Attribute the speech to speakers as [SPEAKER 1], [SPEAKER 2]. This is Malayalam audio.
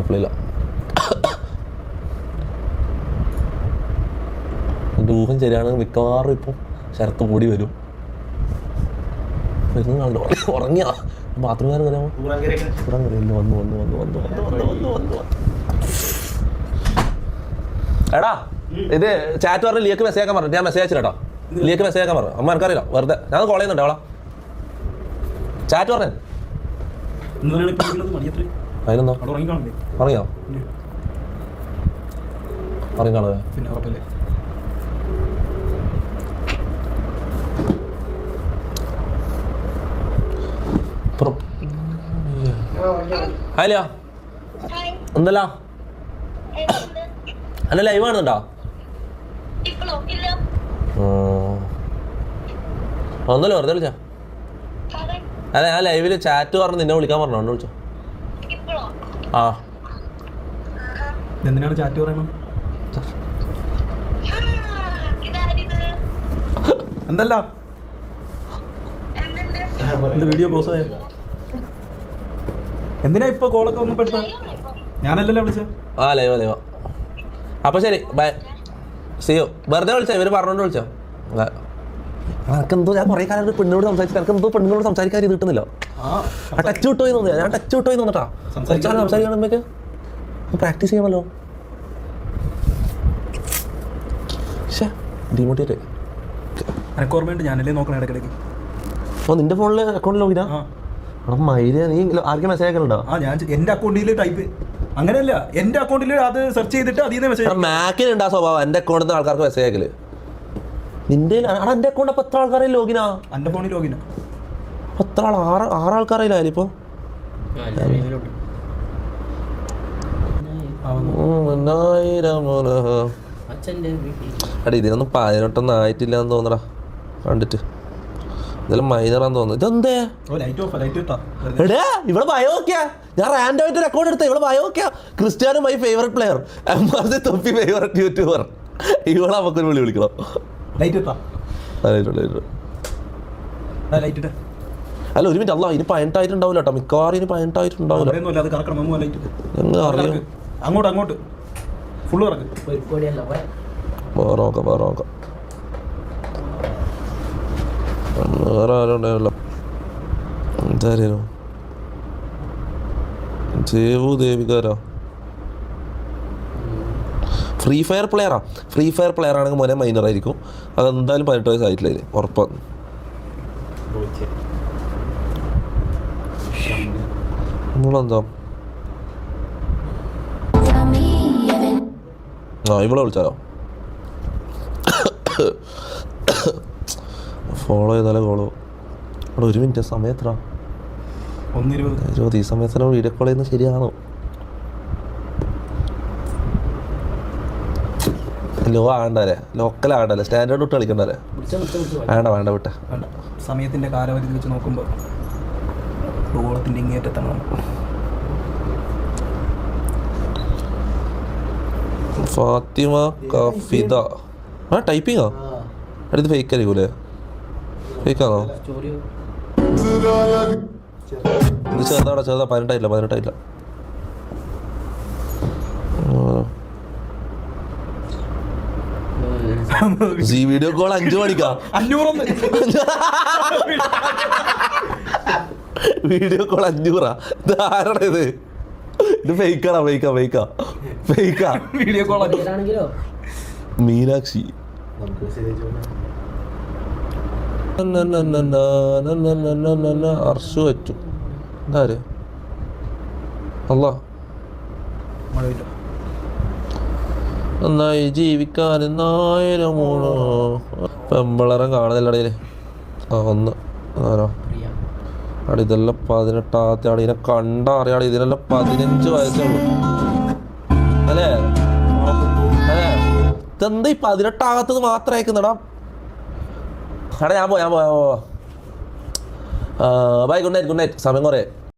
[SPEAKER 1] റിപ്ലൈ ഇല്ല. എൻ്റെ ഊഹം ശരിയാണ്, മിക്കവാറും ഇപ്പോൾ ശരത്ത് കൂടി വരും. വരുന്നുണ്ട് ഉറങ്ങിയ ബാത്റൂമുകാരൻ വരാമോ? വന്നു. എടാ ഇത് ചാറ്റ് പറഞ്ഞ് ലിയക്ക് മെസ്സേജ് ആക്കാൻ പറഞ്ഞു. ഞാൻ മെസ്സേജ് അയച്ചിട്ടോ. ലിയക്ക് മെസ്സേജ് ആക്കാൻ പറഞ്ഞു. അമ്മ എനിക്കറിയില്ല, വെറുതെ ഞാൻ കോൾ ചെയ്യുന്നുണ്ട് അവളാ. ചാറ്റ് പറഞ്ഞേ അതിനെന്താ പറഞ്ഞോ? പറഞ്ഞാണോ? ഹലോ എന്തല്ലോ അല്ല ലൈവ് ആണെന്നുണ്ടോ? ഒന്നല്ലോ വെറുതെ വിളിച്ചാ. അല്ല ഞാൻ ലൈവില് ചാറ്റ് പറഞ്ഞു നിന്നെ വിളിക്കാൻ പറഞ്ഞു, കൊണ്ട് വിളിച്ചോ. ആ
[SPEAKER 2] എന്തിനാണ് ചാറ്റ് പറയണം? എന്തല്ല വീഡിയോ പോസ് ആയ എന്തിനാ ഇപ്പൊ കോളൊക്കെ ഒന്നും പെടുത്ത? ഞാനല്ലല്ലോ വിളിച്ചത്.
[SPEAKER 1] ആ ലൈവോ. അപ്പൊ ശരി ബൈ, സിയോ. വെറുതെ വിളിച്ചോ, ഇവര് പറഞ്ഞോണ്ട് വിളിച്ചോ. എനക്കെന്തോ ഞാൻ കുറെ കാലം പെണ്ണോട് സംസാരിച്ചു, എനക്കെന്തോ പെണ്ണുങ്ങളോട് സംസാരിക്കാൻ ഇത് കിട്ടുന്നില്ല. ടച്ച് വിട്ടോയി തോന്നിയാ, ഞാൻ ടച്ച് വിട്ടോയി തോന്നട്ടാ. സംസാരിക്കണം നമുക്ക് പ്രാക്ടീസ് ചെയ്യണമല്ലോ. ഡിമോട്ടിവേറ്റ്
[SPEAKER 2] എനക്ക് ഓർമ്മയുണ്ട്, ഞാനല്ലേ നോക്കണം ഇടയ്ക്കിടയ്ക്ക്.
[SPEAKER 1] ഓ നിന്റെ ഫോണില് അക്കൗണ്ടിൽ ലോഗിനാ? മൈര നീ ആർക്കും മെസ്സേജ് അയക്കലുണ്ടോ?
[SPEAKER 2] ആ ഞാൻ എന്റെ അക്കൗണ്ടിൽ ടൈപ്പ് അങ്ങനെയല്ല, എന്റെ അക്കൗണ്ടിൽ അത് സെർച്ച് ചെയ്തിട്ട് അതിൽ നിന്ന് മെസ്സേജ്.
[SPEAKER 1] മാക്കിനുണ്ടാ സ്വഭാവം എന്റെ അക്കൗണ്ടിൽ നിന്ന് ആൾക്കാർക്ക് മെസ്സേജ് അയക്കല്. നിന്റെ എന്റെ അക്കൗണ്ട് അപ്പൊ എത്ര ആൾക്കാരെ ലോഗിനാ?
[SPEAKER 2] എന്റെ ഫോണിൽ ലോഗിനാ
[SPEAKER 1] എത്ര ആൾ? 6 ആൾക്കാരായില്ല ഇപ്പൊ. എടാ ഇതിനൊന്നും 18 ആയിട്ടില്ല എന്ന് തോന്നടാ കണ്ടിട്ട്. ഇതെല്ലാം മൈനറാന്ന് തോന്നുന്നു. ഇതെന്തേ എടാ ഇവിടെ ബയോക്കാ? ഞാൻ റാൻഡം ആയിട്ട് ഒരു അക്കൗണ്ട് എടുത്ത ഇവിടെ ബയോക്കാ. ക്രിസ്ത്യാനോ മൈ ഫേവറേറ്റ് പ്ലെയർ, തൊപ്പി ഫേവറേറ്റ് യൂട്യൂബർ. ഇവിടെ നമുക്കൊരു വിളി വിളിക്കണം. അല്ല ഒരു മിനിറ്റ്, അല്ല ഇനി 18 ആയിട്ടുണ്ടാവില്ല കേട്ടോ, മിക്കവാറും ഇനി 18 ആയിട്ടുണ്ടാവില്ല.
[SPEAKER 2] അങ്ങോട്ട് അങ്ങോട്ട് ഫുള്ള്
[SPEAKER 1] നോക്കാം. വേറെ ആരും ഉണ്ടാവില്ല. എന്തായാലും ജേവു ദേവികാരോ ഫ്രീ ഫയർ പ്ലെയറാ? ഫ്രീ ഫയർ പ്ലെയർ ആണെങ്കിൽ മോനെ മൈനർ ആയിരിക്കും. അതെന്തായാലും 18 വയസ്സായിട്ടില്ല ഉറപ്പാണ്. നമ്മളെന്താ ആ ഇവിടെ വിളിച്ചാലോ? ഫോളോ ചെയ്താലേ കോളോ. അവിടെ 1 മിനിറ്റ് സമയം എത്ര? 1:20. ഈ സമയത്ത് വീഡിയോ കോൾ ചെയ്യുന്നത് ശരിയാണോ? ലോ ആകണ്ടല്ലേ, ലോക്കൽ ആകണ്ടല്ലേ, സ്റ്റാൻഡേർഡ് വിട്ട് കളിക്കണ്ടല്ലേ? വേണ്ട വിട്ടെ.
[SPEAKER 2] സമയത്തിന്റെ കാലപരിധി വെച്ച് നോക്കുമ്പോൾ ഗോളത്തിന്റെ ഇങ്ങേറ്റത്താണ്.
[SPEAKER 1] ഫാത്തിമ കഫിദ ആ ടൈപ്പിങ്ങോ? അടുത്ത് ഫേക്ക് ആയിരിക്കൂലേ? ഫേക്കാണോ? ഇത് ചെറുതാ 18 വീഡിയോ കോൾ 5 മണിക്കാ?
[SPEAKER 2] 500
[SPEAKER 1] വീഡിയോ കോൾ 500? ഇതാരാണ് ഇത്? ഇത് ഫേക്കാ
[SPEAKER 2] വീഡിയോ കോൾ.
[SPEAKER 1] മീനാക്ഷി അർഷു വെച്ചു. എന്താര് അല്ല നന്നായി ജീവിക്കാൻ 1000 പെമ്പിളറെ കാണുന്നില്ലടയില്. ഒന്ന് ആരോ അവിടെ ഇതെല്ലാം 18 ആണ്. ഇതിനെ കണ്ടാ അറിയാം ഇതിനെല്ലാം 15 വയസ്സേ ഉള്ളൂ അല്ലേ? ഇതെന്താ ഈ 18 ആകത്തത് മാത്രം അയക്കുന്നടാ? എടാ ഞാൻ പോവാ. Bye, good night. സമയം കുറേ.